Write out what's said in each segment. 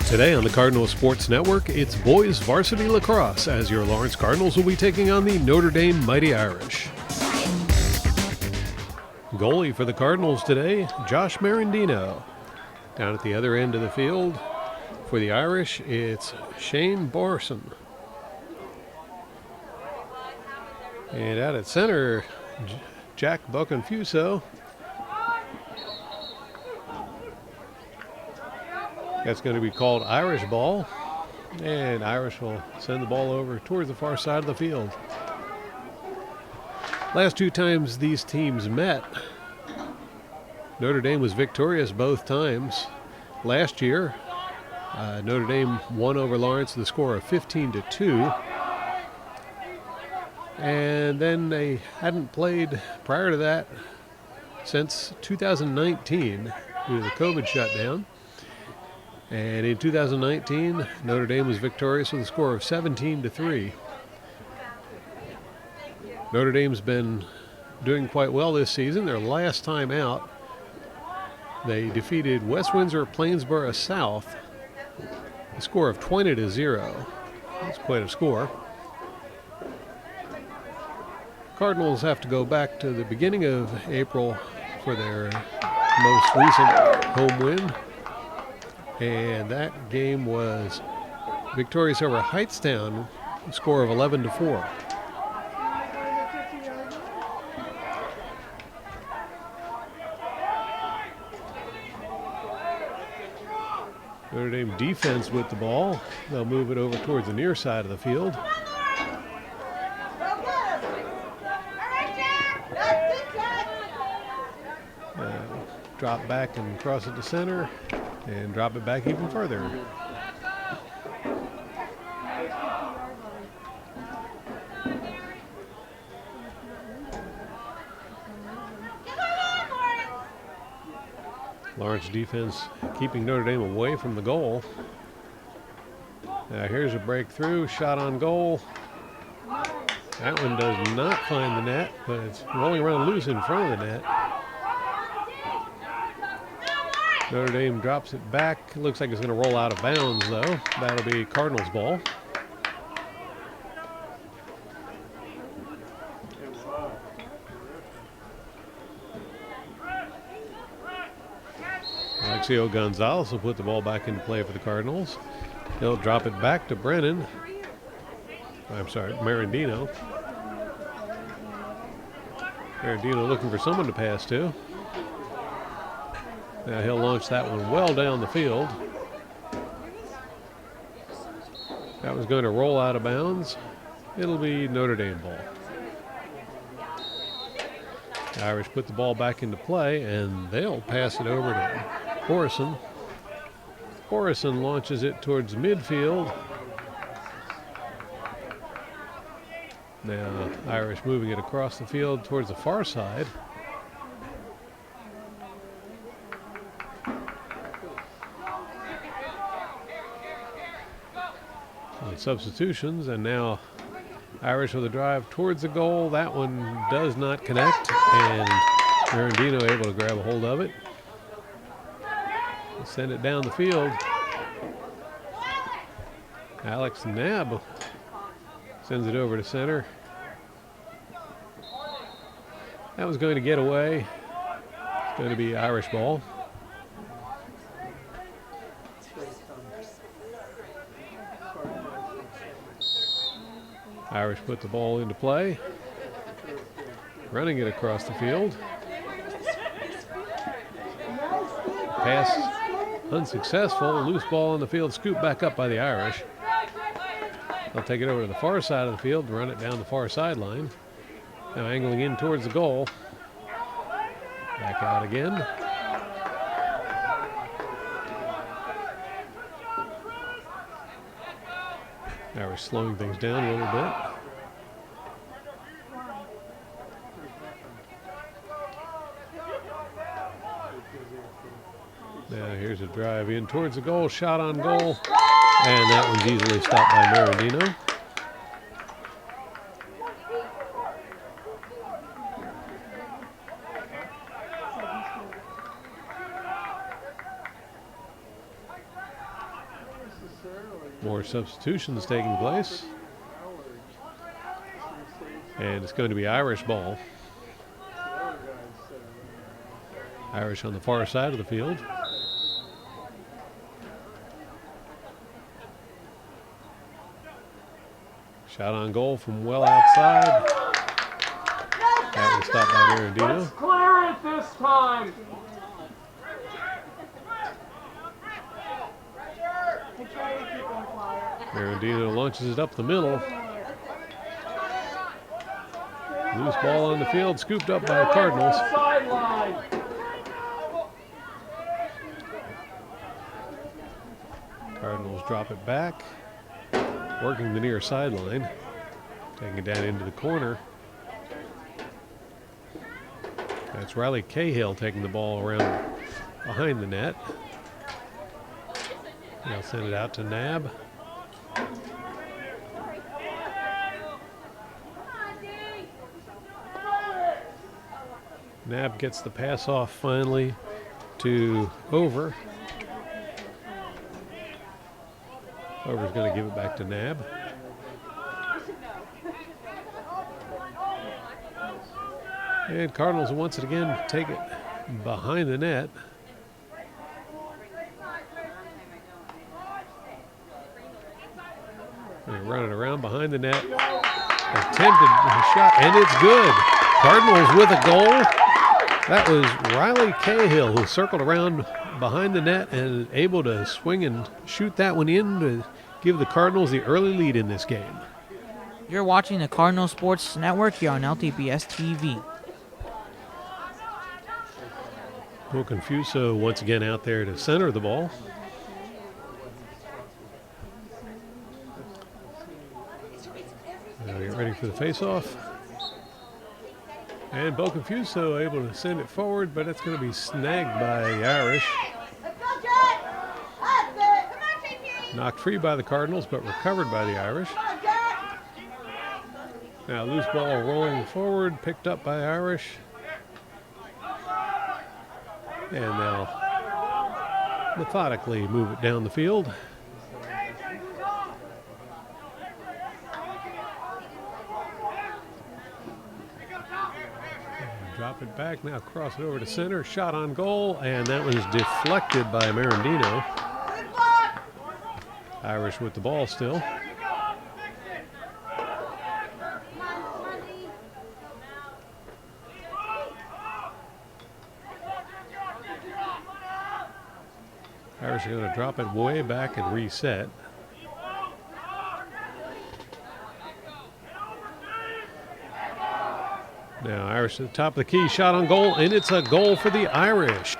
Today on the Cardinals Sports Network, it's boys varsity lacrosse as your Lawrence Cardinals will be taking on the Notre Dame Mighty Irish. Goalie for the Cardinals today, Josh Marandino. Down at the other end of the field for the Irish, it's Shane Borson. And out at center, Jack Boconfuso. That's going to be called Irish ball, and Irish will send the ball over towards the far side of the field. Last two times these teams met, Notre Dame was victorious both times. Last year, Notre Dame won over Lawrence with a score of 15-2. And then they hadn't played prior to that since 2019 due to the COVID shutdown. And in 2019, Notre Dame was victorious with a score of 17-3. Notre Dame's been doing quite well this season. Their last time out, they defeated West Windsor Plainsboro South, a score of 20-0. That's quite a score. Cardinals have to go back to the beginning of April for their most recent home win. And that game was victorious over Heightstown, a score of 11-4. Notre Dame defense with the ball. They'll move it over towards the near side of the field. Drop back and cross it to center. And drop it back even further. Lawrence defense keeping Notre Dame away from the goal. Now here's a breakthrough, shot on goal. That one does not find the net, but it's rolling around loose in front of the net. Notre Dame drops it back. Looks like it's going to roll out of bounds, though. That'll be Cardinals ball. Alexio Gonzalez will put the ball back into play for the Cardinals. He'll drop it back to Marandino. Marandino looking for someone to pass to. Now he'll launch that one well down the field. That was going to roll out of bounds. It'll be Notre Dame ball. The Irish put the ball back into play, and they'll pass it over to Borson. Borson launches it towards midfield. Now Irish moving it across the field towards the far side. Substitutions, and now Irish with a drive towards the goal. That one does not connect, and Marandino able to grab a hold of it. Send it down the field. Alex Knabb sends it over to center. That was going to get away. It's going to be Irish ball. Irish put the ball into play, running it across the field. Pass unsuccessful, loose ball on the field, scooped back up by the Irish. They'll take it over to the far side of the field and run it down the far sideline. Now angling in towards the goal. Back out again. Irish slowing things down a little bit. Now here's a drive in towards the goal, shot on goal, and that one's easily stopped by Marandino. More substitutions taking place. And it's going to be Irish ball. Irish on the far side of the field. Shot on goal from well outside. That was stopped by Marandino. Let's clear it this time. Marandino launches it up the middle. Loose ball on the field, scooped up by the Cardinals. Cardinals drop it back, working the near sideline, taking it down into the corner. That's Riley Cahill taking the ball around behind the net. They'll send it out to Nab. Nab gets the pass off finally to Over. Over's going to give it back to Nab. And Cardinals once again take it behind the net. They run it around behind the net. Attempted shot, and it's good. Cardinals with a goal. That was Riley Cahill who circled around behind the net and able to swing and shoot that one in to give the Cardinals the early lead in this game. You're watching the Cardinal Sports Network here on LTBS TV. Confuso once again out there to center the ball. Now get ready for the face-off. And Confuso able to send it forward, but it's going to be snagged by the Irish. Knocked free by the Cardinals, but recovered by the Irish. Now loose ball rolling forward, picked up by Irish. And they'll methodically move it down the field. Drop it back, now cross it over to center, shot on goal, and that was deflected by Marandino. Irish with the ball still. Irish are going to drop it way back and reset. Now Irish at the top of the key, shot on goal, and it's a goal for the Irish.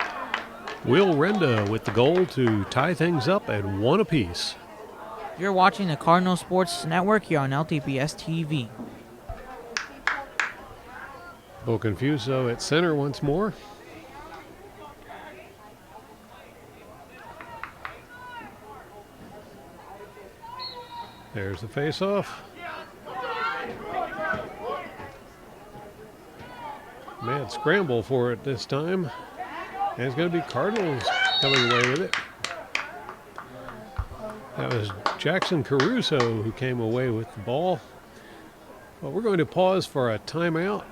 Will Renda with the goal to tie things up at 1 apiece. You're watching the Cardinal Sports Network here on LTBS TV. Confuso at center once more. There's the face-off. Mad scramble for it this time. And it's going to be Cardinals coming away with it. That was Jackson Caruso who came away with the ball. Well, we're going to pause for a timeout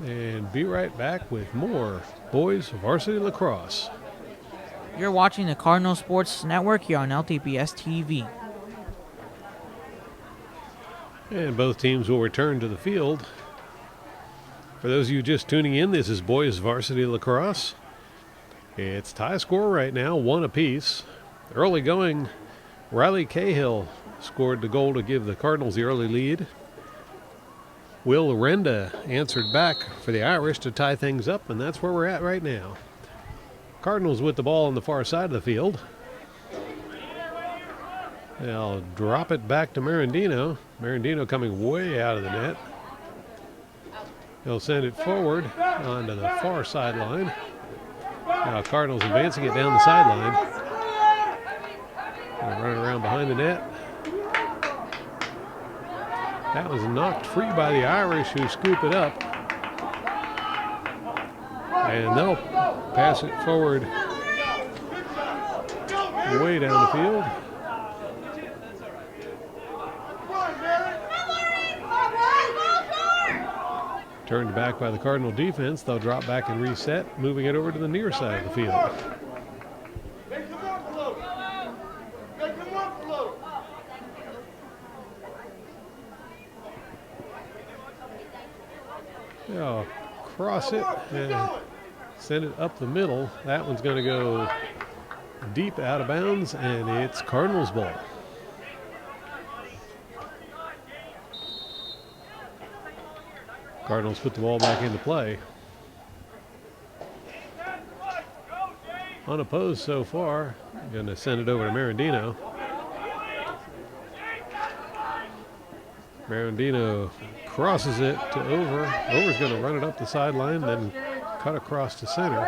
and be right back with more boys varsity lacrosse. You're watching the Cardinal Sports Network here on LTBS TV. And both teams will return to the field. For those of you just tuning in, this is boys varsity lacrosse. It's tie score right now, 1 apiece. Early going, Riley Cahill scored the goal to give the Cardinals the early lead. Will Renda answered back for the Irish to tie things up, and that's where we're at right now. Cardinals with the ball on the far side of the field. They'll drop it back to Marandino. Marandino coming way out of the net. He'll send it forward onto the far sideline. Now Cardinals advancing it down the sideline. Running around behind the net. That was knocked free by the Irish, who scoop it up. And they'll pass it forward way down the field. Turned back by the Cardinal defense. They'll drop back and reset, moving it over to the near side of the field. They'll cross it and send it up the middle. That one's going to go deep out of bounds, and it's Cardinals ball. Cardinals put the ball back into play. Unopposed so far. Going to send it over to Marandino. Marandino crosses it to Over. Over's going to run it up the sideline, then cut across to center.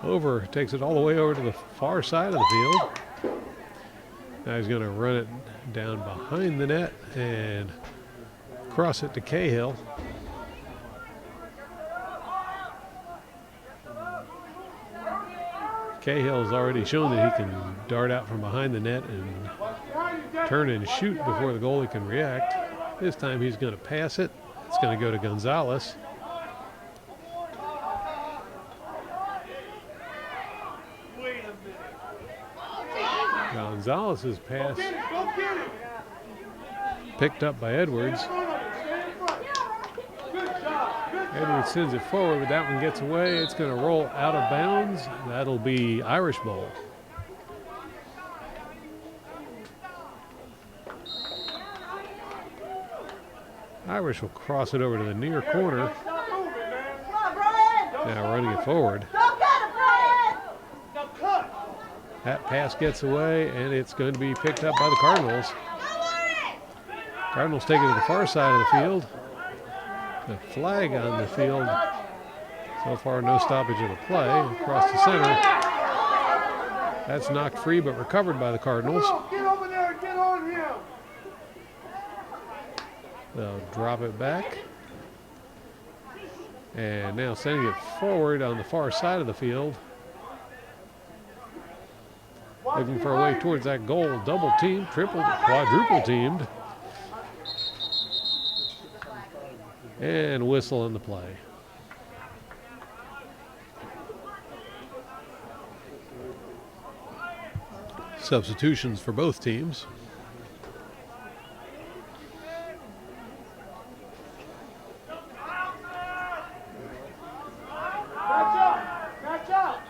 Over takes it all the way over to the far side of the field. Now he's going to run it down behind the net and cross it to Cahill. Cahill's already shown that he can dart out from behind the net and turn and shoot before the goalie can react. This time he's going to pass it. It's going to go to Gonzalez. Gonzalez's pass picked up by Edwards. Edwards sends it forward, but that one gets away. It's going to roll out of bounds. That'll be Irish ball. Irish will cross it over to the near corner. Now running it forward. That pass gets away, and it's going to be picked up by the Cardinals. Cardinals take it to the far side of the field. The flag on the field. So far, no stoppage of the play. Across the center. That's knocked free, but recovered by the Cardinals. Get over there and get on him. They'll drop it back. And now sending it forward on the far side of the field. Looking for a way towards that goal. Double team, triple, quadruple teamed. And whistle on the play. Substitutions for both teams. Catch up.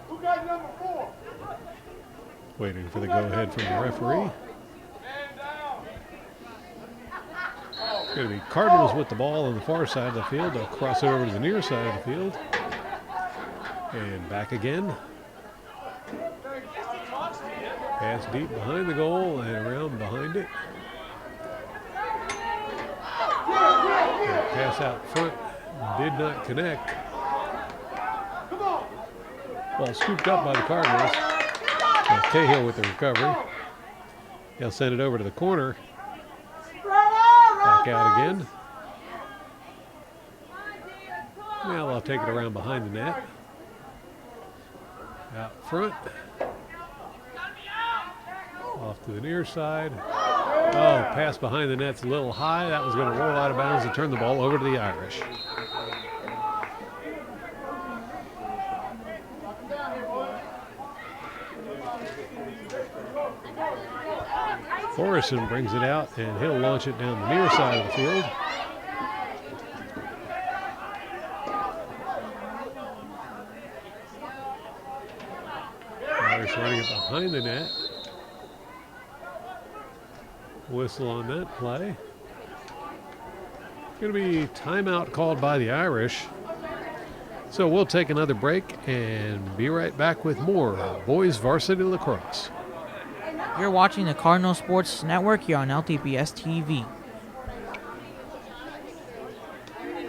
Who got number 4? Waiting for the go-ahead from the referee. It's going to be Cardinals with the ball on the far side of the field. They'll cross it over to the near side of the field. And back again. Pass deep behind the goal and around behind it. And pass out front did not connect. Ball scooped up by the Cardinals. Cahill with the recovery. He'll send it over to the corner. Back out again. Now they'll take it around behind the net. Out front. Off to the near side. Oh, pass behind the net's a little high. That was going to roll out of bounds and turn the ball over to the Irish. Forreston brings it out, and he'll launch it down the near side of the field. Irish running it behind the net. Whistle on that play. Going to be timeout called by the Irish. So we'll take another break and be right back with more boys varsity lacrosse. You're watching the Cardinal Sports Network here on LTPS TV.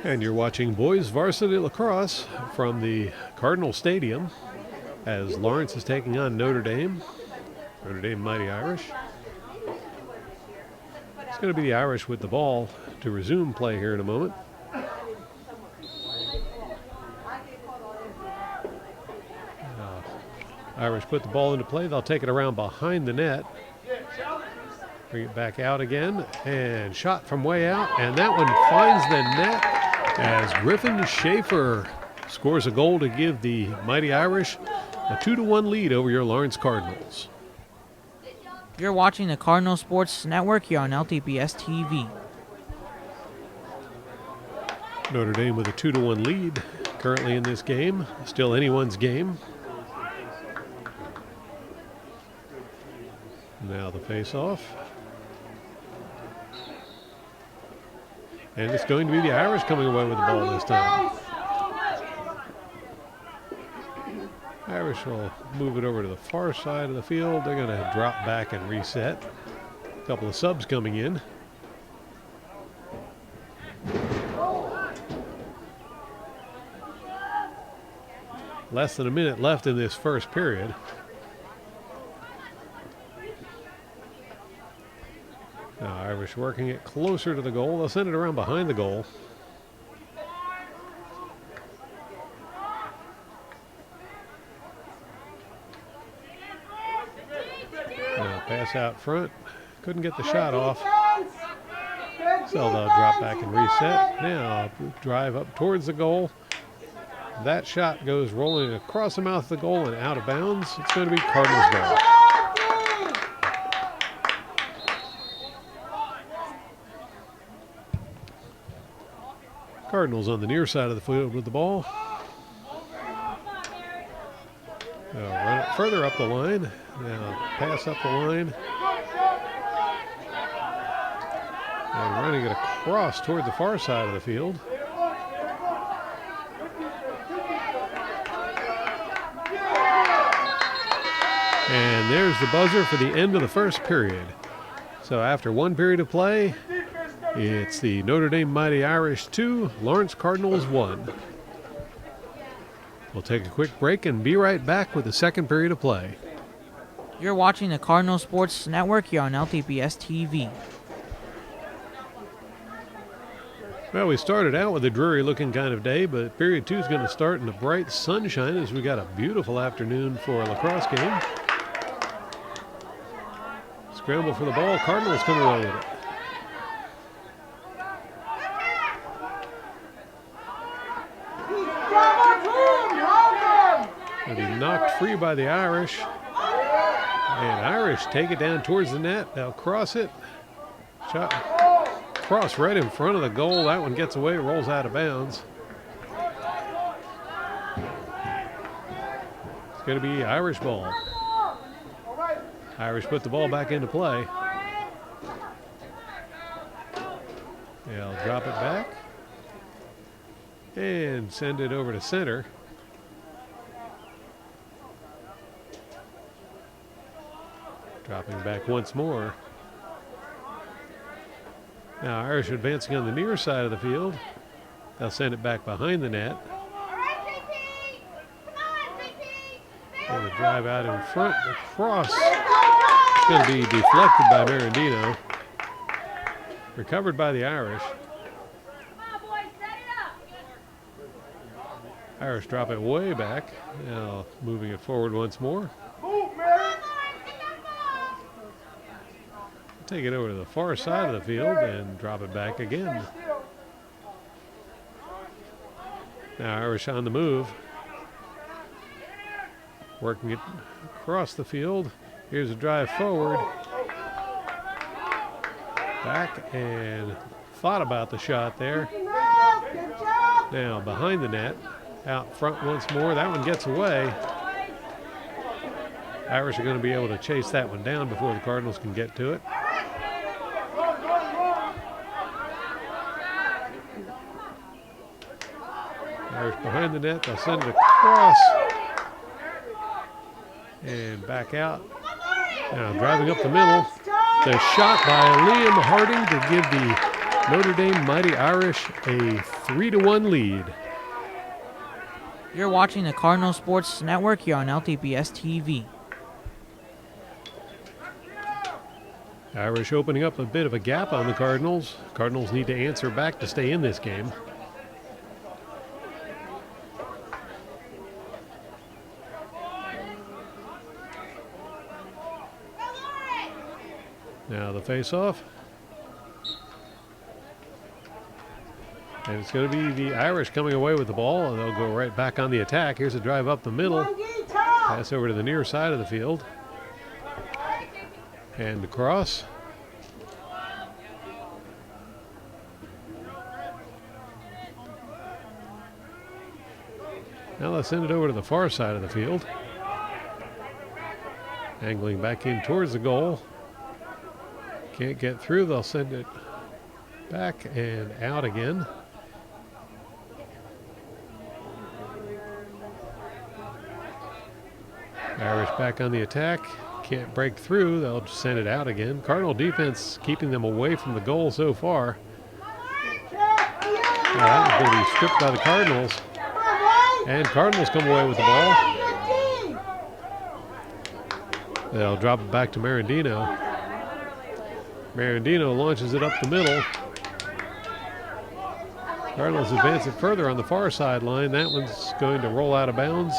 And you're watching boys varsity lacrosse from the Cardinal Stadium as Lawrence is taking on Notre Dame. Notre Dame Mighty Irish. It's going to be the Irish with the ball to resume play here in a moment. Irish put the ball into play. They'll take it around behind the net. Bring it back out again. And shot from way out. And that one finds the net as Griffin Schaefer scores a goal to give the Mighty Irish a 2-1 lead over your Lawrence Cardinals. You're watching the Cardinal Sports Network here on LTPS TV. Notre Dame with a 2-1 lead currently in this game. Still anyone's game. Now the face-off. And it's going to be the Irish coming away with the ball this time. Irish will move it over to the far side of the field. They're going to drop back and reset. A couple of subs coming in. Less than a minute left in this first period. Now Irish working it closer to the goal. They'll send it around behind the goal. Now pass out front. Couldn't get the shot off. So they'll drop back and reset. Now drive up towards the goal. That shot goes rolling across the mouth of the goal and out of bounds. It's going to be Cardinals ball. Cardinals on the near side of the field with the ball. They'll run it further up the line. Now pass up the line. And running it across toward the far side of the field. And there's the buzzer for the end of the first period. So after one period of play, it's the Notre Dame Mighty Irish 2, Lawrence Cardinals 1. We'll take a quick break and be right back with the second period of play. You're watching the Cardinal Sports Network here on LTPS TV. Well, we started out with a dreary looking kind of day, but period 2 is going to start in the bright sunshine as we got a beautiful afternoon for a lacrosse game. Scramble for the ball. Cardinals come away with it. It'll be knocked free by the Irish. And Irish take it down towards the net. They'll cross it. Shot cross right in front of the goal. That one gets away, rolls out of bounds. It's going to be Irish ball. Irish put the ball back into play. They'll drop it back and send it over to center. Dropping back once more. Now Irish advancing on the near side of the field. They'll send it back behind the net. And the drive out in front. The cross is going to be deflected by Marandino. Recovered by the Irish. Irish drop it way back. Now moving it forward once more. Take it over to the far side of the field and drop it back again. Now Irish on the move. Working it across the field. Here's a drive forward. Back and thought about the shot there. Now behind the net. Out front once more. That one gets away. Irish are going to be able to chase that one down before the Cardinals can get to it. Irish behind the net. They'll send it across. And back out. Now driving up the middle. The shot by Liam Harding to give the Notre Dame Mighty Irish a 3-1 lead. You're watching the Cardinal Sports Network here on LTPS TV. Irish opening up a bit of a gap on the Cardinals. Cardinals need to answer back to stay in this game. Now the face-off. And it's going to be the Irish coming away with the ball, and they'll go right back on the attack. Here's a drive up the middle. Pass over to the near side of the field. And across. Now let's send it over to the far side of the field. Angling back in towards the goal. Can't get through, they'll send it back and out again. Irish back on the attack. Can't break through, they'll just send it out again. Cardinal defense keeping them away from the goal so far. That was going to be stripped by the Cardinals. And Cardinals come away with the ball. They'll drop it back to Marandino. Marandino launches it up the middle. Cardinals advance it further on the far sideline. That one's going to roll out of bounds.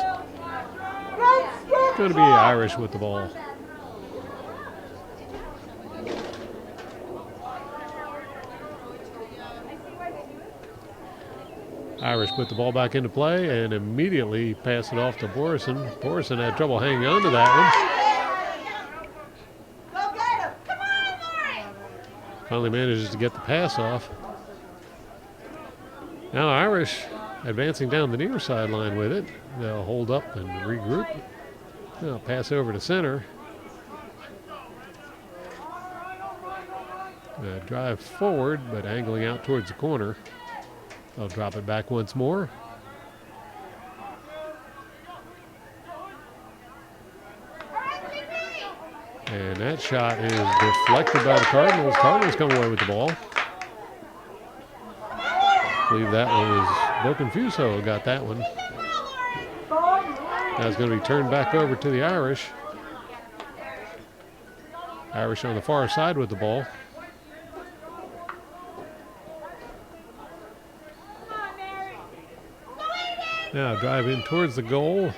It's going to be Irish with the ball. Irish put the ball back into play and immediately pass it off to Borison. Borison had trouble hanging on to that one. Go get him! Come on, Lauren! Finally manages to get the pass off. Now Irish advancing down the near sideline with it. They'll hold up and regroup. They'll pass over to center. Drive forward, but angling out towards the corner. They'll drop it back once more. And that shot is deflected by the Cardinals. Cardinals come away with the ball. I believe that was Boconfuso got that one. Now it's going to be turned back over to the Irish. Irish on the far side with the ball. Now drive in towards the goal.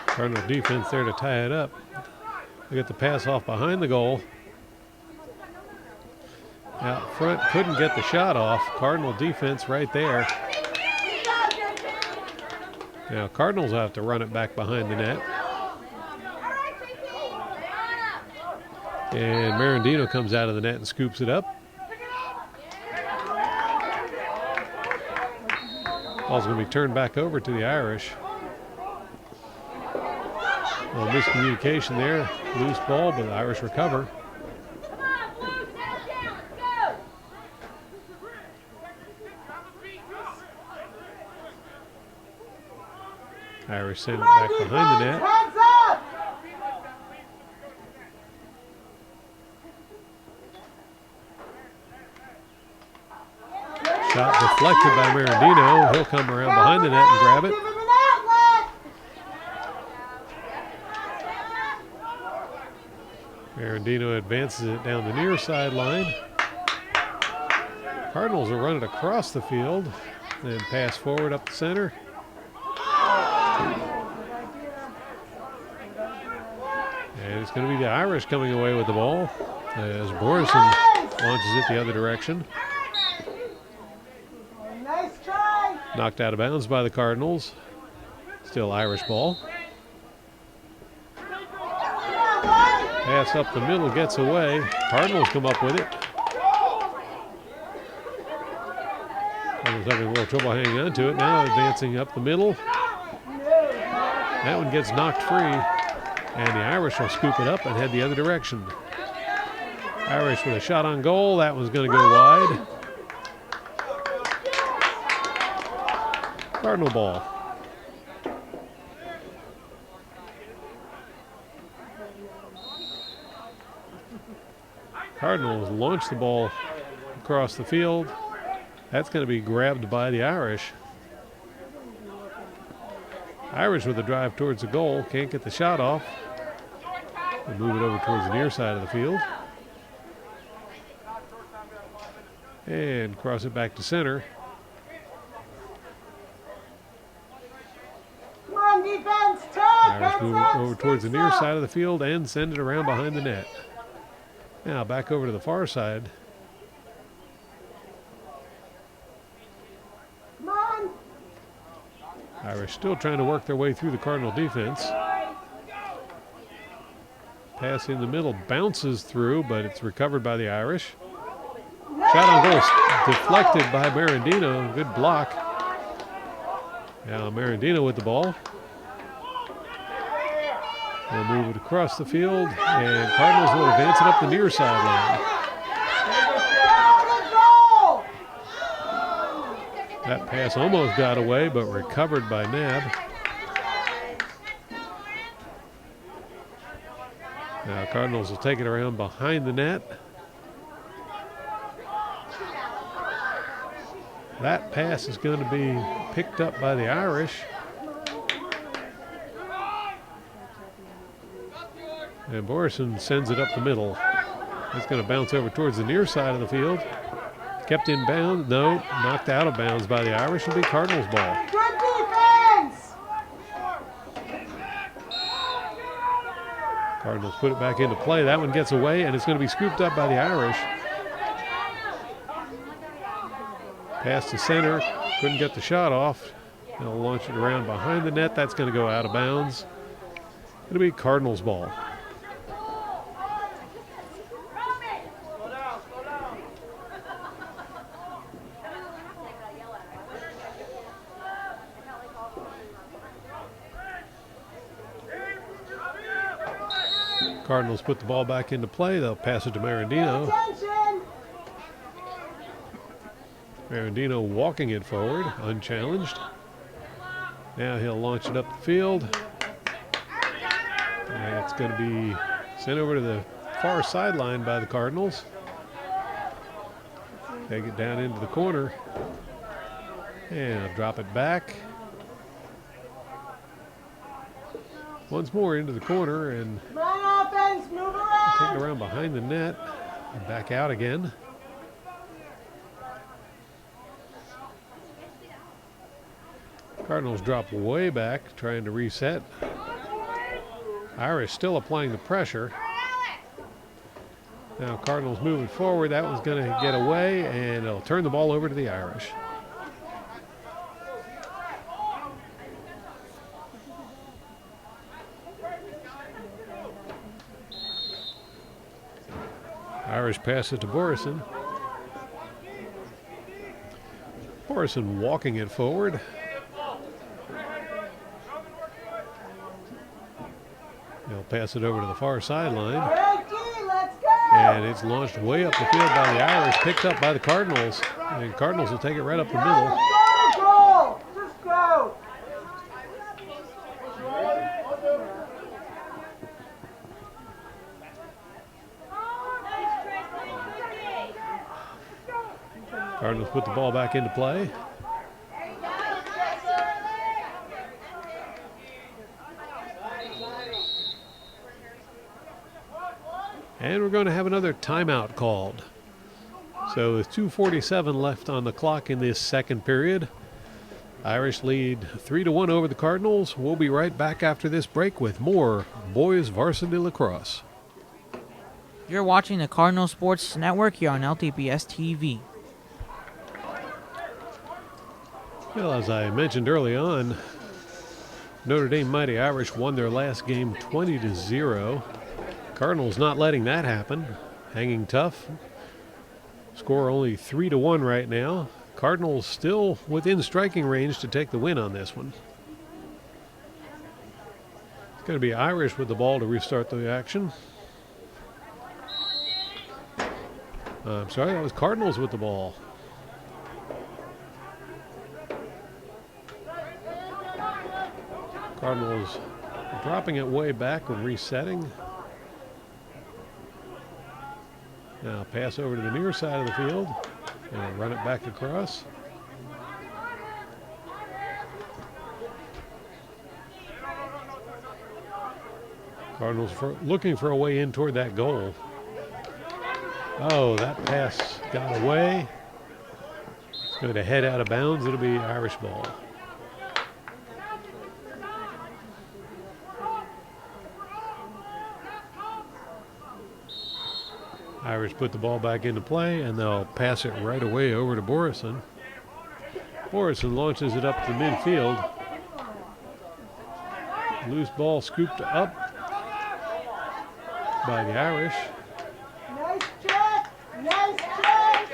Cardinal defense there to tie it up. They get the pass off behind the goal. Out front, couldn't get the shot off. Cardinal defense right there. Now Cardinals have to run it back behind the net. And Marandino comes out of the net and scoops it up. Ball's going to be turned back over to the Irish. A little miscommunication there. Loose ball, but the Irish recover. Irish send it back behind the net. Shot deflected by Marandino. He'll come around behind the net and grab it. Marandino advances it down the near sideline. Cardinals will run it across the field, then pass forward up the center. And it's going to be the Irish coming away with the ball as Borison launches it the other direction. Nice try! Knocked out of bounds by the Cardinals. Still Irish ball. Pass up the middle gets away. Cardinals come up with it. Cardinals having a little trouble hanging on to it. Now advancing up the middle. That one gets knocked free. And the Irish will scoop it up and head the other direction. Irish with a shot on goal. That one's going to go wide. Cardinal ball. Cardinals launch the ball across the field. That's going to be grabbed by the Irish. Irish with a drive towards the goal. Can't get the shot off. They move it over towards the near side of the field. And cross it back to center. Come on, defense, tag. Irish move it over towards the near side of the field and send it around behind the net. Now back over to the far side. Come on. Irish still trying to work their way through the Cardinal defense. Pass in the middle bounces through, but it's recovered by the Irish. Shot on goal deflected by Marandino. Good block. Now Marandino with the ball. They'll move it across the field, and Cardinals will advance it up the near sideline. That pass almost got away, but recovered by Nab. Now Cardinals will take it around behind the net. That pass is going to be picked up by the Irish. And Borison sends it up the middle. It's going to bounce over towards the near side of the field. Kept in bounds. No, knocked out of bounds by the Irish. It'll be Cardinals ball. Good defense. Cardinals put it back into play. That one gets away, and it's going to be scooped up by the Irish. Pass to center. Couldn't get the shot off. They'll launch it around behind the net. That's going to go out of bounds. It'll be Cardinals ball. Cardinals put the ball back into play. They'll pass it to Marandino. Attention. Marandino walking it forward, unchallenged. Now he'll launch it up the field. And it's going to be sent over to the far sideline by the Cardinals. Take it down into the corner. And I'll drop it back. Once more into the corner and Come on, offense, move around. take it around behind the net and back out again. Cardinals drop way back, trying to reset. Irish still applying the pressure. Now Cardinals moving forward. That one's going to get away, and it'll turn the ball over to the Irish. Irish pass it to Borison. Borison walking it forward. They'll pass it over to the far sideline. All right, D, let's go. And it's launched way up the field by the Irish, picked up by the Cardinals. And Cardinals will take it right up the middle. Let's go, goal. Just go. Cardinals put the ball back into play. And we're going to have another timeout called. So with 2:47 left on the clock in this second period, Irish lead 3-1 over the Cardinals. We'll be right back after this break with more boys varsity lacrosse. You're watching the Cardinal Sports Network here on LTPS TV. Well, as I mentioned early on, Notre Dame Mighty Irish won their last game 20-0. Cardinals not letting that happen, hanging tough. Score only 3-1 right now. Cardinals still within striking range to take the win on this one. It's going to be Irish with the ball to restart the action. I'm sorry, that was Cardinals with the ball. Cardinals dropping it way back and resetting. Now pass over to the near side of the field and run it back across. Cardinals looking for a way in toward that goal. Oh, that pass got away. It's going to head out of bounds. It'll be Irish ball. Irish put the ball back into play, and they'll pass it right away over to Borison. Borison launches it up to midfield. Loose ball scooped up by the Irish. Nice check. Nice check.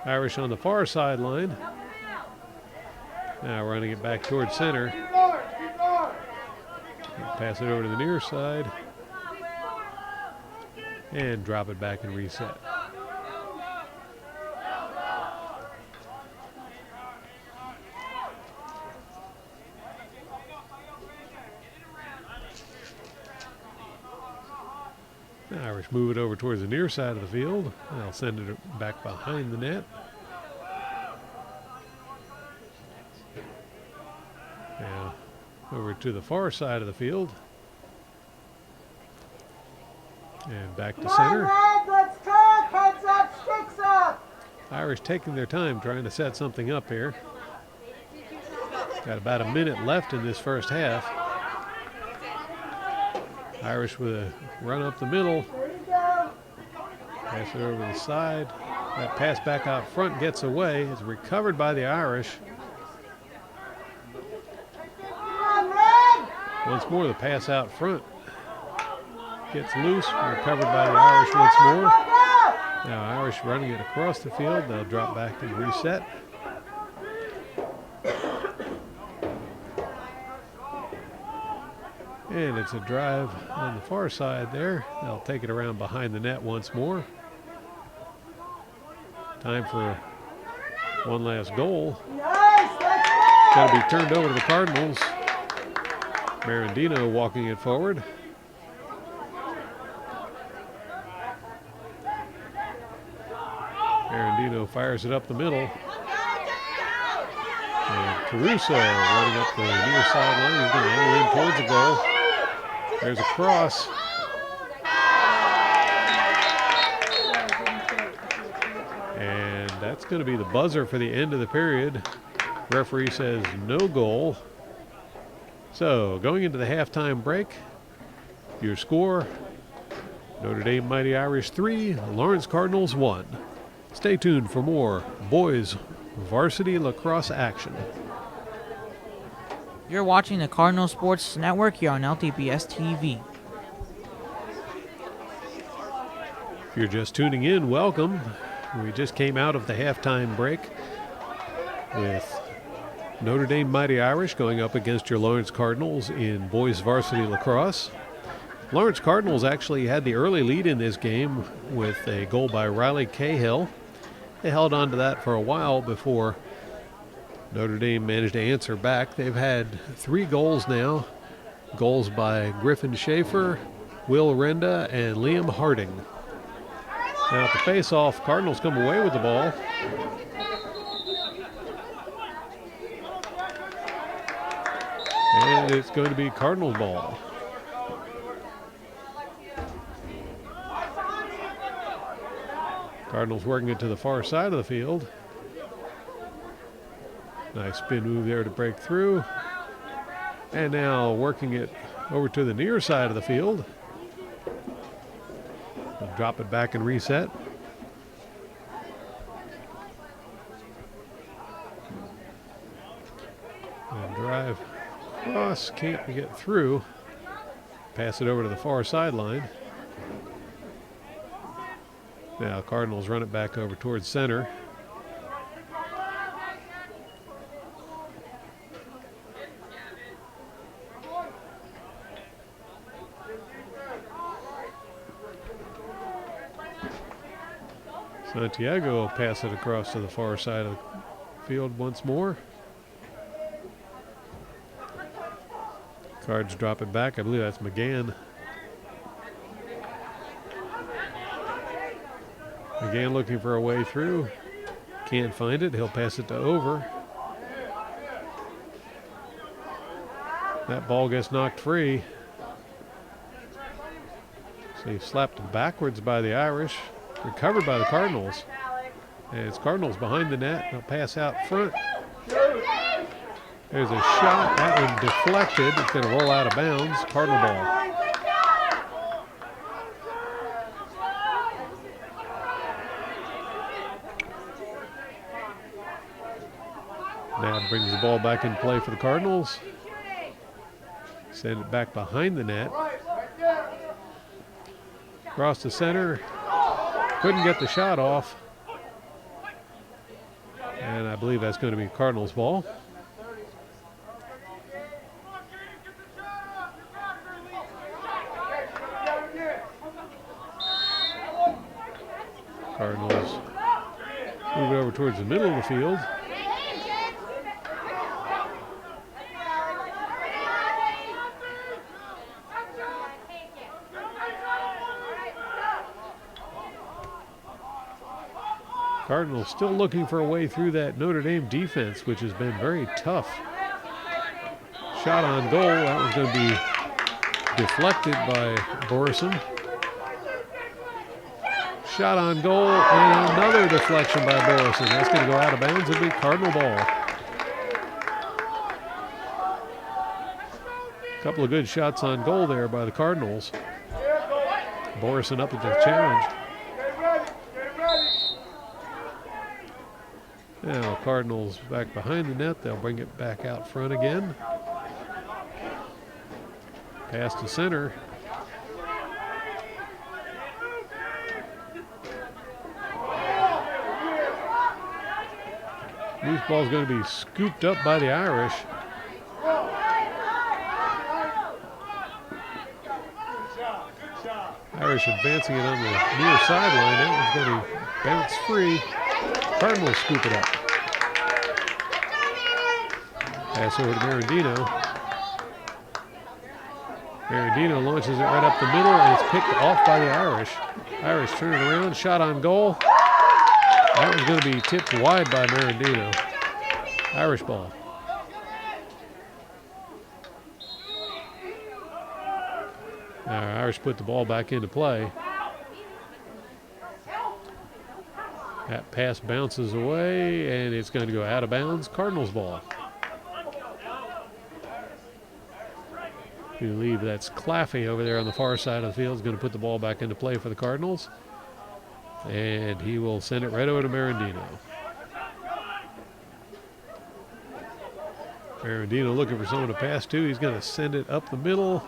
Irish on the far sideline. Now running it back towards center. Keep going. Keep going. Pass it over to the near side. And drop it back and reset. The Irish move it over towards the near side of the field. They'll send it back behind the net. Now over to the far side of the field. And back to Come on, center. Red, let's talk. Heads up, sticks up. Irish taking their time trying to set something up here. Got about a minute left in this first half. Irish with a run up the middle. There you go. Pass it over the side. That pass back out front gets away. It's recovered by the Irish. Come on, Red. Once more, the pass out front gets loose. Recovered by the Irish once more. Now Irish running it across the field. They'll drop back and reset. And it's a drive on the far side there. They'll take it around behind the net once more. Time for one last goal. Nice, let's go. Got to be turned over to the Cardinals. Marandino walking it forward. Marandino fires it up the middle. And Caruso running up the near sideline. He's going to angle in towards the goal. There's a cross. And that's going to be the buzzer for the end of the period. Referee says no goal. So going into the halftime break, your score, Notre Dame Mighty Irish 3, Lawrence Cardinals 1. Stay tuned for more boys varsity lacrosse action. You're watching the Cardinal Sports Network here on LTPS TV. If you're just tuning in, welcome. We just came out of the halftime break with Notre Dame Mighty Irish going up against your Lawrence Cardinals in boys varsity lacrosse. Lawrence Cardinals actually had the early lead in this game with a goal by Riley Cahill. They held on to that for a while before Notre Dame managed to answer back. They've had 3 goals now. Goals by Griffin Schaefer, Will Renda, and Liam Harding. Now at the face-off, Cardinals come away with the ball. And it's going to be Cardinals ball. Cardinals working it to the far side of the field. Nice spin move there to break through. And now working it over to the near side of the field. They'll drop it back and reset. And drive across, can't get through. Pass it over to the far sideline. Now Cardinals run it back over towards center. Santiago will pass it across to the far side of the field once more. Cards drop it back. I believe that's McGann. McGann looking for a way through. Can't find it. He'll pass it to Over. That ball gets knocked free. So he slapped backwards by the Irish. Recovered by the Cardinals. And it's Cardinals behind the net. They'll pass out front. There's a shot. That one deflected. It's going to roll out of bounds. Cardinal ball. Now brings the ball back into play for the Cardinals. Send it back behind the net. Across the center. Couldn't get the shot off. And I believe that's going to be Cardinals ball. Cardinals move it over towards the middle of the field. Cardinals still looking for a way through that Notre Dame defense, which has been very tough. Shot on goal. That was going to be deflected by Borison. Shot on goal and another deflection by Borison. That's going to go out of bounds. It'll be Cardinal ball. A couple of good shots on goal there by the Cardinals. Borison up at the challenge. Now Cardinals back behind the net. They'll bring it back out front again. Pass to center. Loose ball's going to be scooped up by the Irish. Irish advancing it on the near sideline. That one's going to bounce free. Cardinals scoop it up. Pass over to Marandino. Marandino launches it right up the middle, and it's picked off by the Irish. Irish turn it around, shot on goal. That was going to be tipped wide by Marandino. Irish ball. Irish put the ball back into play. That pass bounces away, and it's going to go out of bounds. Cardinals ball. I believe that's Claffey over there on the far side of the field is going to put the ball back into play for the Cardinals. And he will send it right over to Marandino. Marandino looking for someone to pass to. He's going to send it up the middle.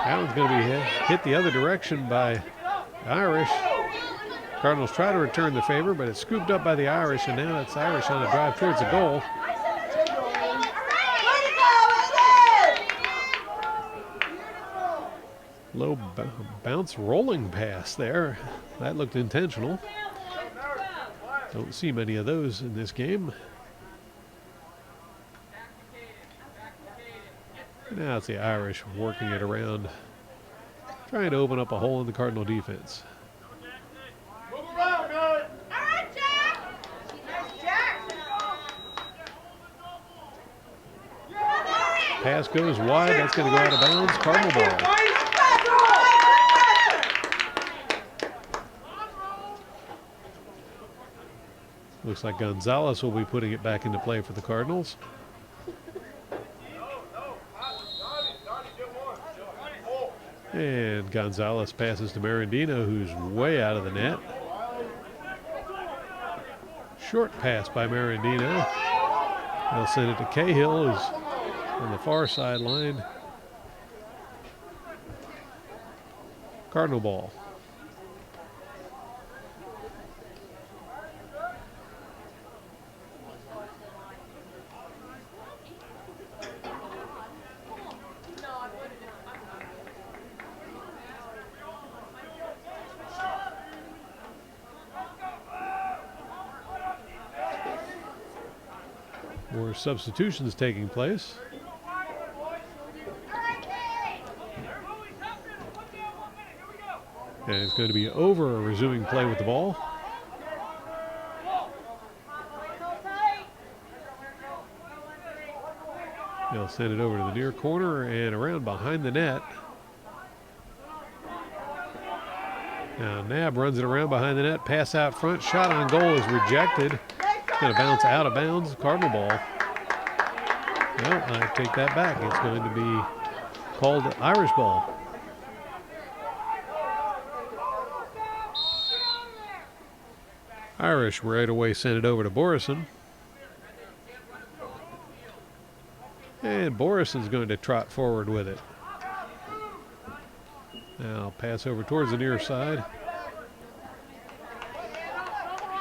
That one's going to be hit the other direction by Irish. Cardinals try to return the favor, but it's scooped up by the Irish, and now it's Irish on a drive towards the goal. Low bounce rolling pass there. That looked intentional. Don't see many of those in this game. Now it's the Irish working it around, trying to open up a hole in the Cardinal defense. Move around, guys. All right, Jack. Nice, Jack. Pass goes wide. That's going to go out of bounds. Cardinal ball. Looks like Gonzalez will be putting it back into play for the Cardinals. And Gonzalez passes to Marandino, who's way out of the net. Short pass by Marandino. They'll send it to Cahill, who's on the far sideline. Cardinal ball. More substitutions taking place. And it's going to be over, resuming play with the ball. They'll send it over to the near corner and around behind the net. Now Nab runs it around behind the net, pass out front, shot on goal is rejected. It's going to bounce out of bounds, Cardinal ball. Well, I take that back. It's going to be called Irish ball. Irish right away sent it over to Borison. And Borison's going to trot forward with it. Now pass over towards the near side.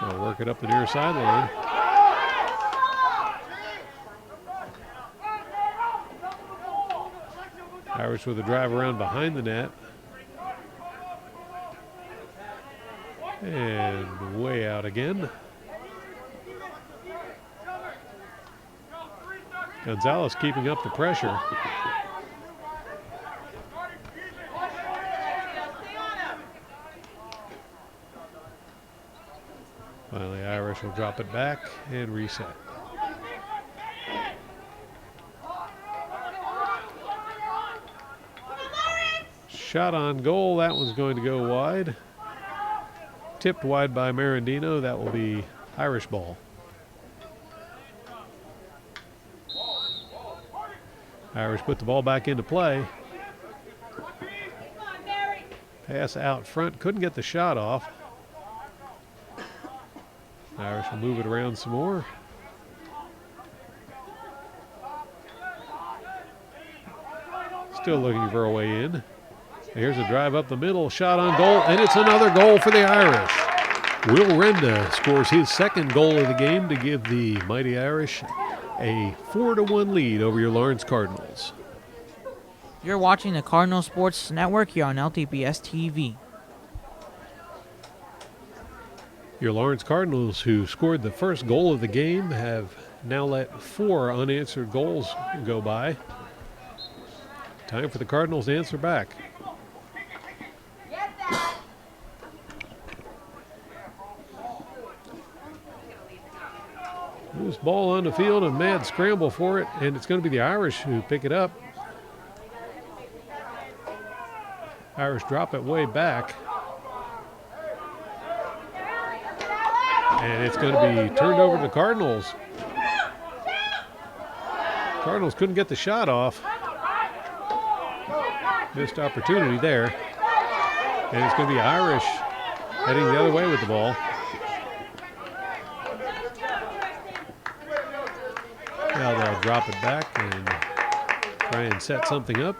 They'll work it up the near sideline. Irish with a drive around behind the net. And way out again. Gonzalez keeping up the pressure. Finally, Irish will drop it back and reset. Shot on goal. That one's going to go wide. Tipped wide by Marandino. That will be Irish ball. Irish put the ball back into play. Pass out front. Couldn't get the shot off. Irish will move it around some more. Still looking for a way in. Here's a drive up the middle, shot on goal, and it's another goal for the Irish. Will Renda scores his second goal of the game to give the mighty Irish a 4-1 lead over your Lawrence Cardinals. You're watching the Cardinal Sports Network here on LTPS TV. Your Lawrence Cardinals, who scored the first goal of the game, have now let 4 unanswered goals go by. Time for the Cardinals to answer back. Loose ball on the field, a mad scramble for it, and it's going to be the Irish who pick it up. Irish drop it way back. And it's going to be turned over to the Cardinals. Cardinals couldn't get the shot off. Missed opportunity there. And it's going to be Irish heading the other way with the ball. Now they'll drop it back and try and set something up.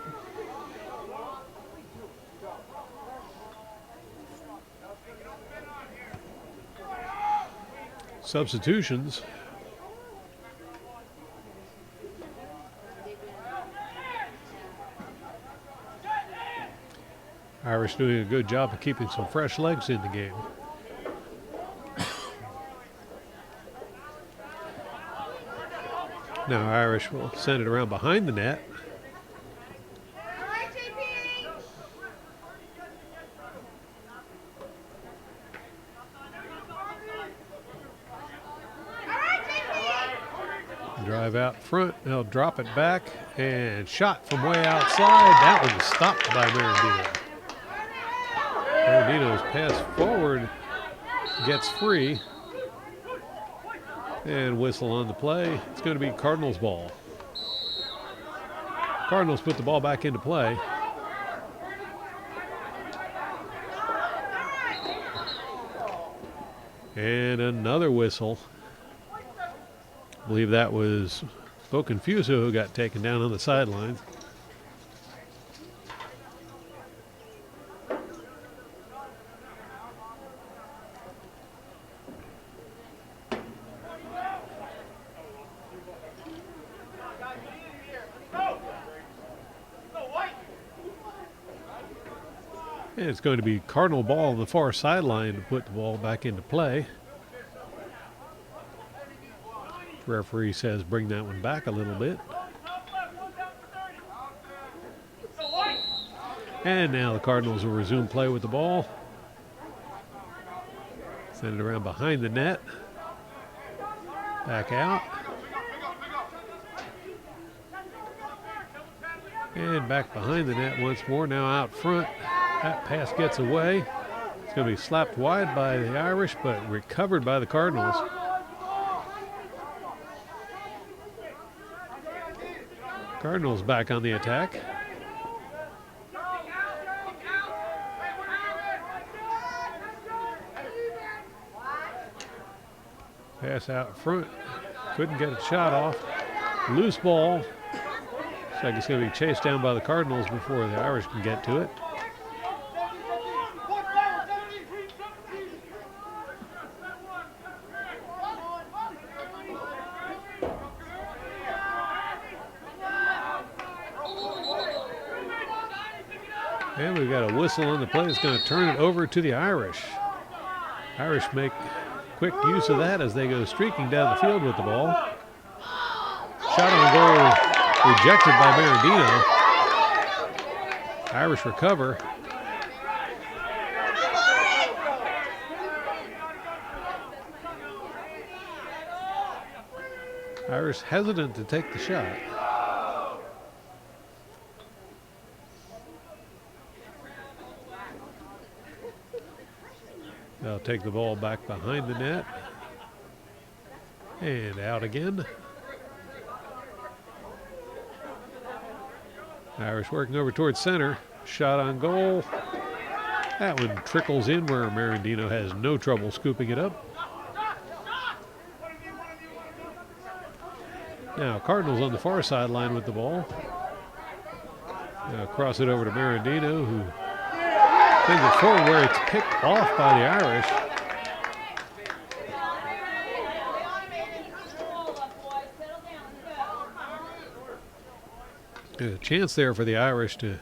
Substitutions. Irish doing a good job of keeping some fresh legs in the game. Now Irish will send it around behind the net. Drive out front, they'll drop it back, and shot from way outside. That one was stopped by Marandino. Marandino's pass forward gets free. And whistle on the play. It's going to be Cardinals ball. Cardinals put the ball back into play. And another whistle. I believe that was Boconfuso who got taken down on the sidelines. And it's going to be Cardinal ball on the far sideline to put the ball back into play. Referee says bring that one back a little bit. And now the Cardinals will resume play with the ball. Send it around behind the net. Back out. And back behind the net once more. Now out front. That pass gets away. It's going to be slapped wide by the Irish, but recovered by the Cardinals. Cardinals back on the attack. Pass out front. Couldn't get a shot off. Loose ball. Looks like it's going to be chased down by the Cardinals before the Irish can get to it. And we've got a whistle on the play. It's going to turn it over to the Irish. Irish make quick use of that as they go streaking down the field with the ball. Shot on goal rejected by Marandino. Irish recover. Irish hesitant to take the shot. They'll take the ball back behind the net. And out again. Irish working over towards center. Shot on goal. That one trickles in where Marandino has no trouble scooping it up. Now Cardinals on the far sideline with the ball. Now cross it over to Marandino, who sends it forward where it's picked off by the Irish. There's a chance there for the Irish to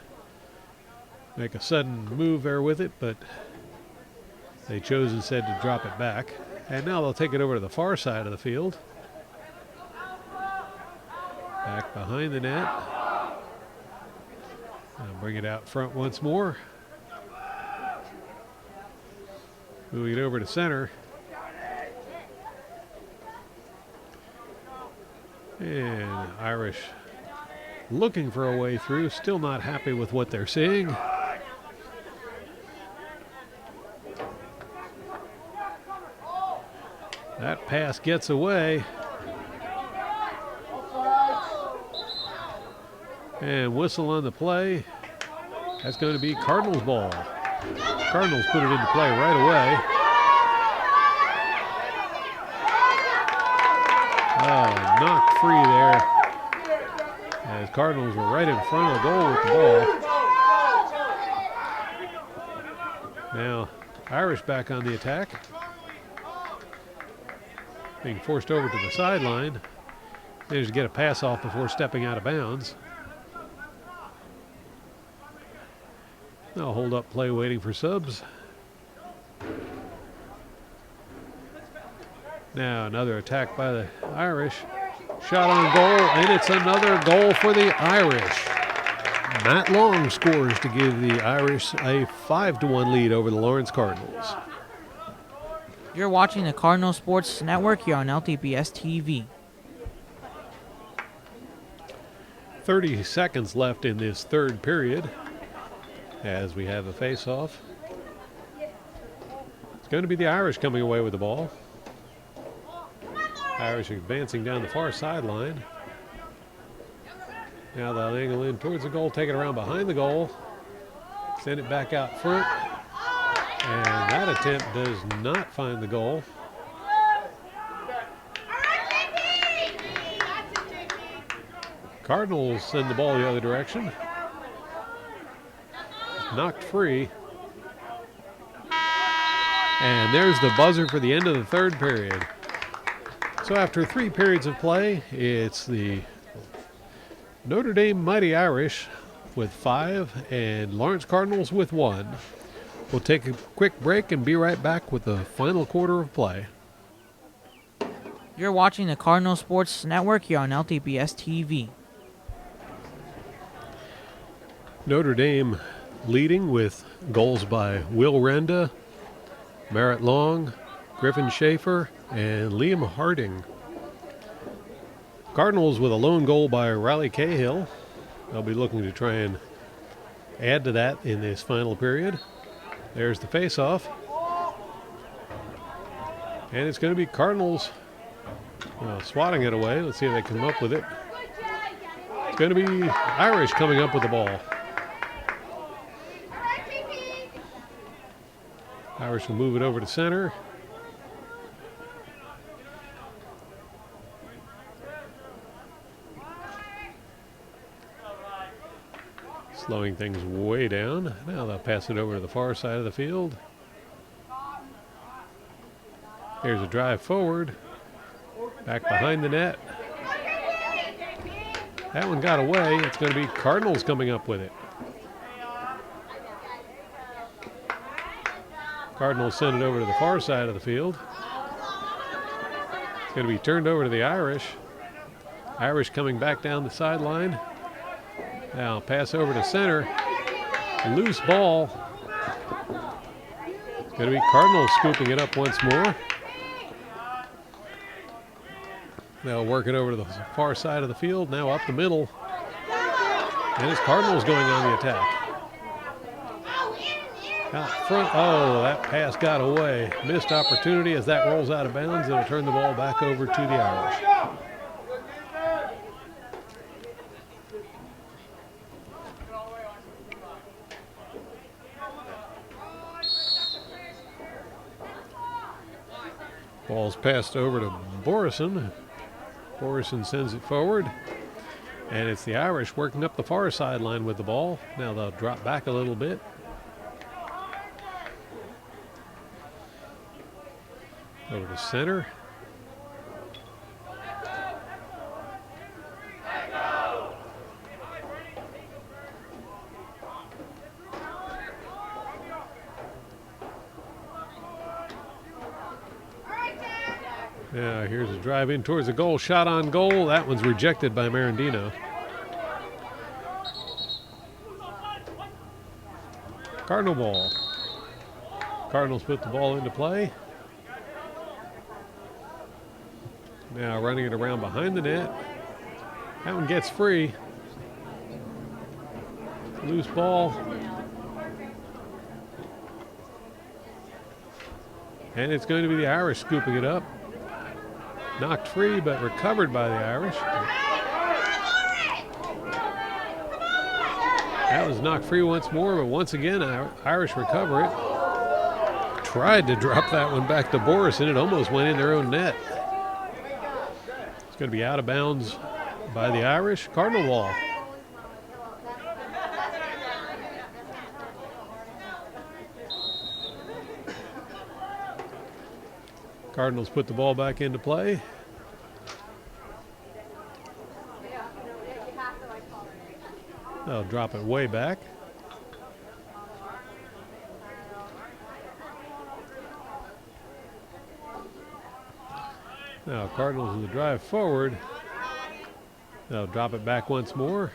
make a sudden move there with it, but they chose instead to drop it back. And now they'll take it over to the far side of the field. Back behind the net. Now bring it out front once more. Moving it over to center. And Irish looking for a way through, still not happy with what they're seeing. That pass gets away. And whistle on the play. That's going to be Cardinals ball. Cardinals put it into play right away. Oh, knocked free there. As Cardinals were right in front of the goal with the ball. Now, Irish back on the attack. Being forced over to the sideline. Managed to get a pass off before stepping out of bounds. Now hold up play waiting for subs. Now another attack by the Irish. Shot on goal, and it's another goal for the Irish. Matt Long scores to give the Irish a 5-1 lead over the Lawrence Cardinals. You're watching the Cardinal Sports Network here on LTPS TV. 30 seconds left in this third period as we have a face-off. It's going to be the Irish coming away with the ball. Irish advancing down the far sideline. Now they'll angle in towards the goal, take it around behind the goal, send it back out front, and that attempt does not find the goal. Cardinals send the ball the other direction. Knocked free. And there's the buzzer for the end of the third period. So after 3 periods of play, it's the Notre Dame Mighty Irish with 5 and Lawrence Cardinals with 1. We'll take a quick break and be right back with the final quarter of play. You're watching the Cardinal Sports Network here on LTPS TV. Notre Dame leading with goals by Will Renda, Merritt Long, Griffin Schaefer, and Liam Harding. Cardinals with a lone goal by Riley Cahill. They'll be looking to try and add to that in this final period. There's the face-off. And it's going to be Cardinals swatting it away. Let's see if they come up with it. It's going to be Irish coming up with the ball. Irish will move it over to center. Slowing things way down. Now they'll pass it over to the far side of the field. Here's a drive forward. Back behind the net. That one got away. It's going to be Cardinals coming up with it. Cardinals send it over to the far side of the field. It's going to be turned over to the Irish. Irish coming back down the sideline. Now pass over to center. Loose ball. It's going to be Cardinals scooping it up once more. They'll work it over to the far side of the field, now up the middle. And it's Cardinals going on the attack. Out front, oh, that pass got away. Missed opportunity as that rolls out of bounds. It'll turn the ball back over to the Irish. Ball's passed over to Borison. Borison sends it forward. And it's the Irish working up the far sideline with the ball. Now they'll drop back a little bit. Over to center. Now here's a drive in towards the goal. Shot on goal. That one's rejected by Marandino. Cardinal ball. Cardinals put the ball into play. Now running it around behind the net. That one gets free. Loose ball. And it's going to be the Irish scooping it up. Knocked free, but recovered by the Irish. That was knocked free once more, but once again, Irish recover it. Tried to drop that one back to Borison. It almost went in their own net. It's going to be out of bounds by the Irish. Cardinal ball. Cardinals put the ball back into play. They'll drop it way back. Now Cardinals in the drive forward. They'll drop it back once more.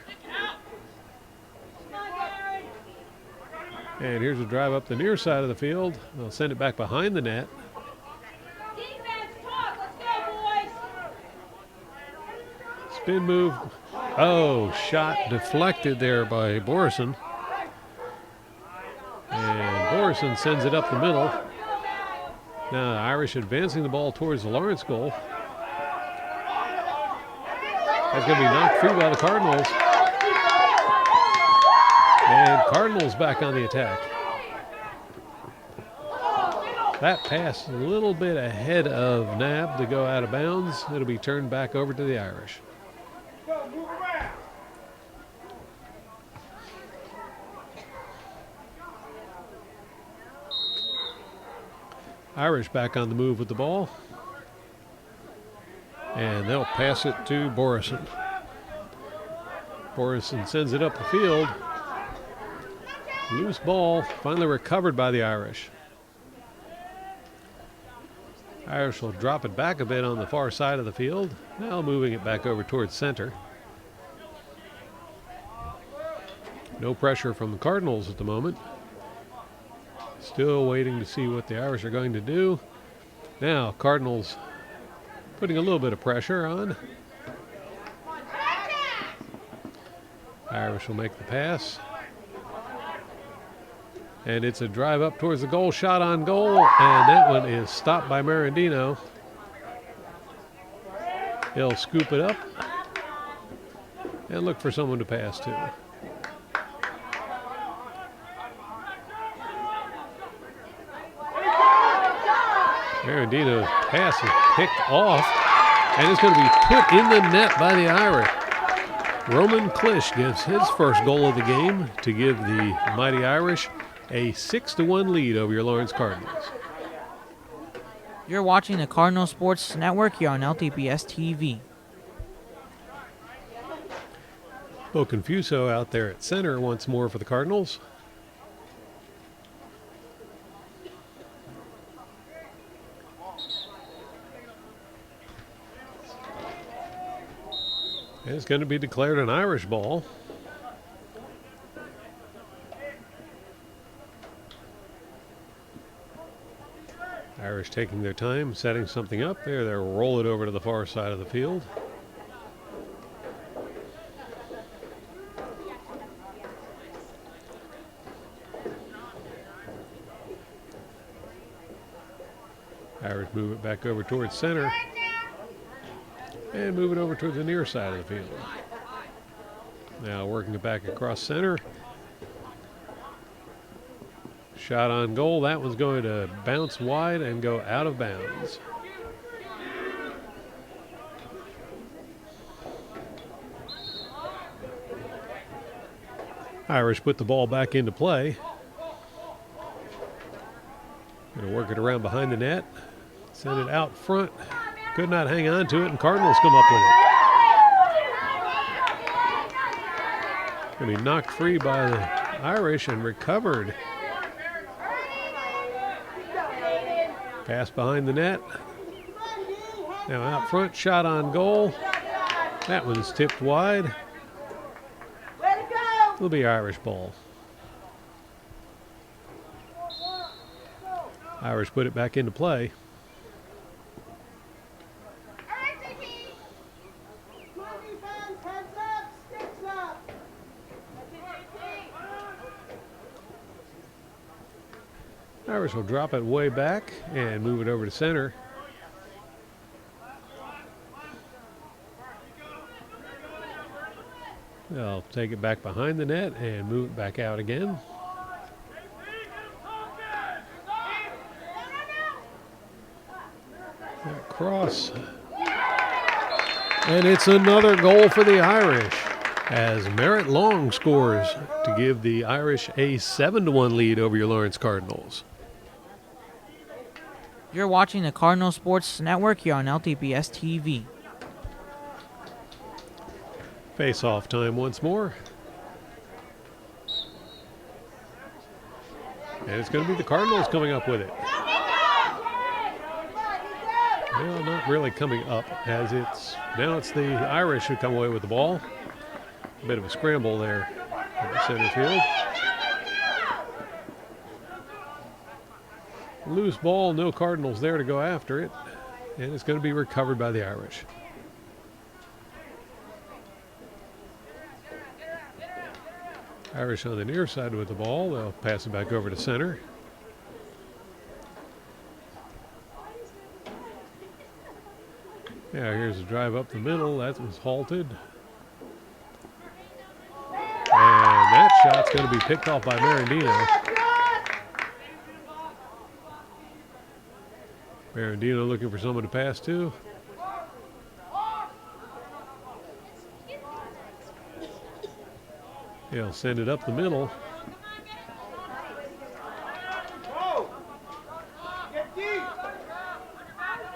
And here's a drive up the near side of the field. They'll send it back behind the net. Spin move. Oh, shot deflected there by Borison. And Borison sends it up the middle. Now the Irish advancing the ball towards the Lawrence goal. That's going to be knocked free by the Cardinals. And Cardinals back on the attack. That pass a little bit ahead of Nab to go out of bounds. It'll be turned back over to the Irish. Irish back on the move with the ball. And they'll pass it to Borison. Borison sends it up the field. Loose ball, finally recovered by the Irish. Irish will drop it back a bit on the far side of the field. Now moving it back over towards center. No pressure from the Cardinals at the moment. Still waiting to see what the Irish are going to do. Now Cardinals putting a little bit of pressure on. Irish will make the pass. And it's a drive up towards the goal, shot on goal, and that one is stopped by Marandino. He'll scoop it up and look for someone to pass to. Marandino's pass is picked off, and it's going to be put in the net by the Irish. Roman Klisch gives his first goal of the game to give the mighty Irish a 6-1 lead over your Lawrence Cardinals. You're watching the Cardinal Sports Network here on LTPS TV. Bo Confuso out there at center once more for the Cardinals. And it's going to be declared an Irish ball. Irish taking their time, setting something up there. They'll roll it over to the far side of the field. Irish move it back over towards center and move it over towards the near side of the field. Now working it back across center. Shot on goal. That one's going to bounce wide and go out of bounds. Irish put the ball back into play. Going to work it around behind the net. Send it out front. Could not hang on to it, and Cardinals come up with it. Going to be knocked free by the Irish and recovered. Pass behind the net. Now out front, shot on goal. That one's tipped wide. It'll be Irish ball. Irish put it back into play. Irish will drop it way back and move it over to center. They'll take it back behind the net and move it back out again. That cross. And it's another goal for the Irish as Merritt Long scores to give the Irish a 7-1 lead over your Lawrence Cardinals. You're watching the Cardinal Sports Network here on LTPS TV. Face-off time once more. And it's going to be the Cardinals coming up with it. Well, not really coming up, as now it's the Irish who come away with the ball. A bit of a scramble there at the center field. Loose ball, no Cardinals there to go after it, and it's going to be recovered by the Irish. Irish on the near side with the ball. They'll pass it back over to center. Yeah, here's a drive up the middle. That was halted. And that shot's going to be picked off by Marandino. Marandino looking for someone to pass to. He'll send it up the middle.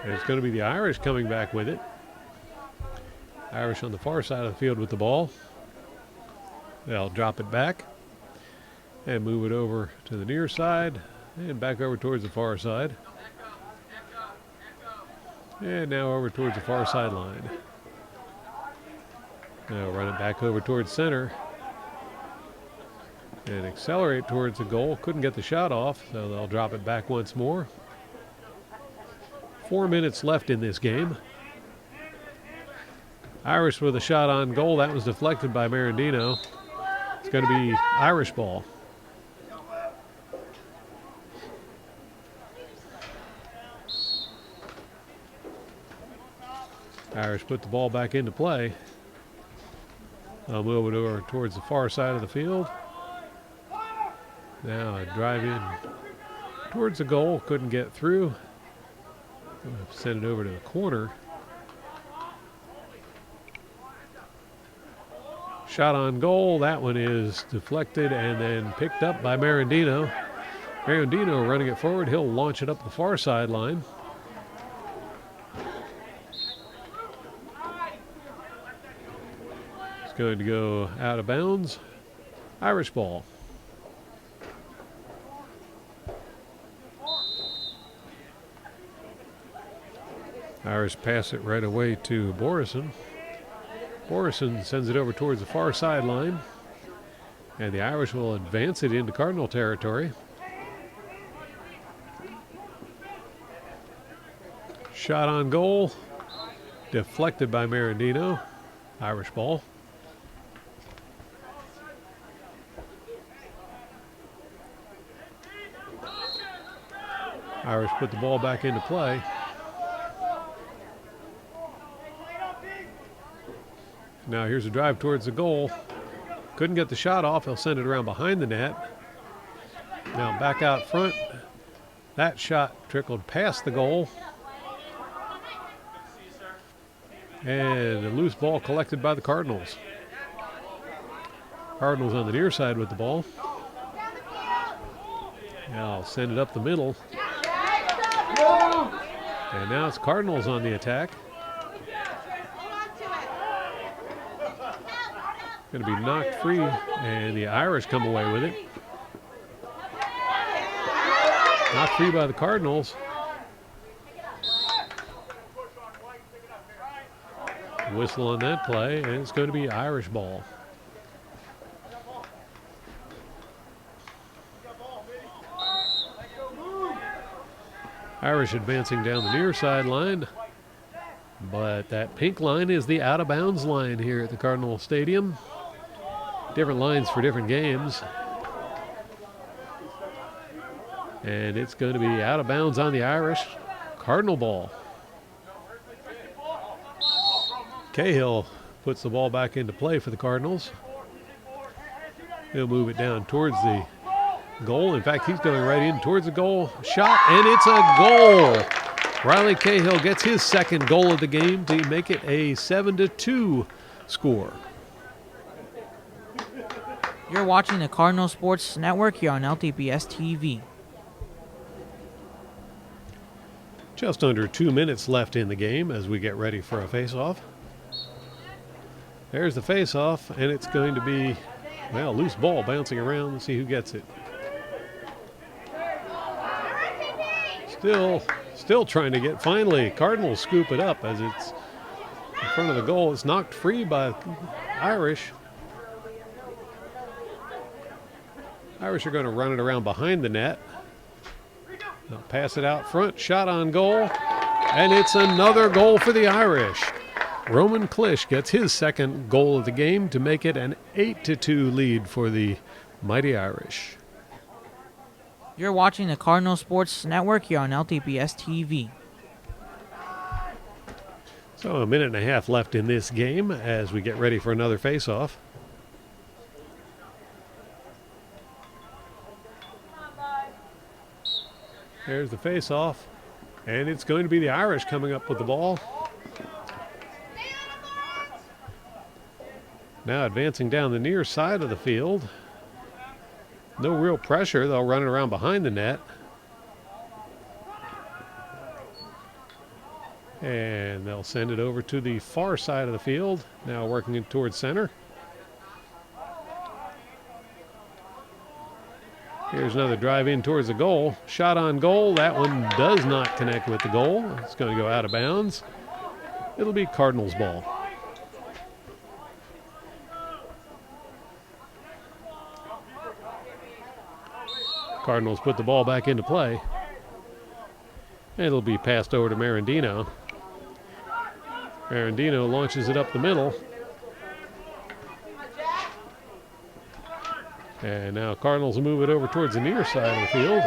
And it's going to be the Irish coming back with it. Irish on the far side of the field with the ball. They'll drop it back and move it over to the near side and back over towards the far side. And now over towards the far sideline. Now run it back over towards center. And accelerate towards the goal. Couldn't get the shot off, so they'll drop it back once more. 4 minutes left in this game. Irish with a shot on goal. That was deflected by Marandino. It's going to be Irish ball. Irish put the ball back into play. I'll move it over towards the far side of the field. Now a drive in towards the goal. Couldn't get through. Send it over to the corner. Shot on goal. That one is deflected and then picked up by Marandino. Marandino running it forward. He'll launch it up the far sideline. It's going to go out of bounds. Irish ball. Irish pass it right away to Borison. Borison sends it over towards the far sideline. And the Irish will advance it into Cardinal territory. Shot on goal. Deflected by Marandino. Irish ball. Irish put the ball back into play. Now here's a drive towards the goal. Couldn't get the shot off. He'll send it around behind the net. Now back out front. That shot trickled past the goal. And a loose ball collected by the Cardinals. Cardinals on the near side with the ball. Now I'll send it up the middle. And now it's Cardinals on the attack. Going to be knocked free, and the Irish come away with it. Knocked free by the Cardinals. Whistle on that play, and it's going to be Irish ball. Irish advancing down the near sideline. But that pink line is the out-of-bounds line here at the Cardinal Stadium. Different lines for different games. And it's going to be out of bounds on the Irish. Cardinal ball. Cahill puts the ball back into play for the Cardinals. He'll move it down towards the goal. In fact, he's going right in towards the goal. Shot, and it's a goal. Riley Cahill gets his second goal of the game to make it a 7-2 score. You're watching the Cardinal Sports Network here on LTPS TV. Just under 2 minutes left in the game as we get ready for a face-off. There's the face-off, and it's going to be, well, loose ball bouncing around. Let's see who gets it. Still trying to get, finally, Cardinals scoop it up as it's in front of the goal. It's knocked free by Irish. Irish are going to run it around behind the net. They'll pass it out front. Shot on goal. And it's another goal for the Irish. Roman Klisch gets his second goal of the game to make it an 8-2 lead for the mighty Irish. You're watching the Cardinal Sports Network here on LTPS TV. So a minute and a half left in this game as we get ready for another face-off. There's the face-off, and it's going to be the Irish coming up with the ball. Now advancing down the near side of the field. No real pressure. They'll run it around behind the net. And they'll send it over to the far side of the field. Now working it towards center. Here's another drive in towards the goal. Shot on goal. That one does not connect with the goal. It's going to go out of bounds. It'll be Cardinals ball. Cardinals put the ball back into play. It'll be passed over to Marandino. Marandino launches it up the middle. And now Cardinals will move it over towards the near side of the field.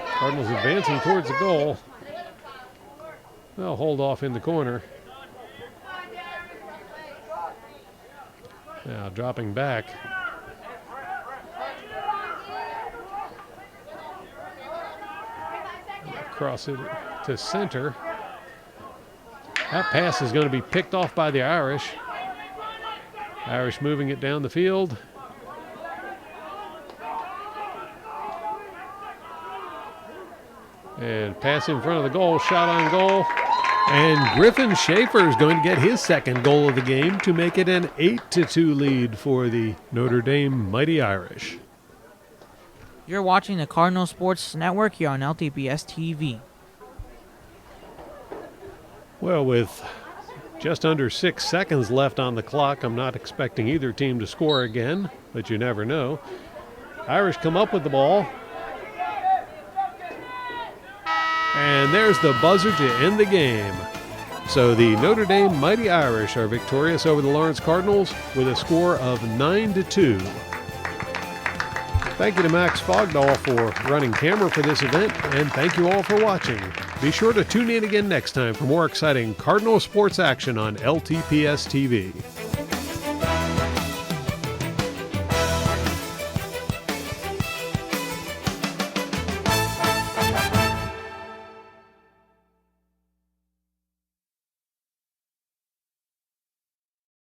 Cardinals advancing towards the goal. They'll hold off in the corner. Now dropping back. Cross it to center. That pass is going to be picked off by the Irish. Irish moving it down the field. And pass in front of the goal, shot on goal. And Griffin Schaefer is going to get his second goal of the game to make it an 8-2 lead for the Notre Dame Mighty Irish. You're watching the Cardinal Sports Network here on LTPS TV. Well, with just under 6 seconds left on the clock, I'm not expecting either team to score again, but you never know. Irish come up with the ball. And there's the buzzer to end the game. So the Notre Dame Mighty Irish are victorious over the Lawrence Cardinals with a score of 9-2. Thank you to Max Fogdahl for running camera for this event, and thank you all for watching. Be sure to tune in again next time for more exciting Cardinal sports action on LTPS TV.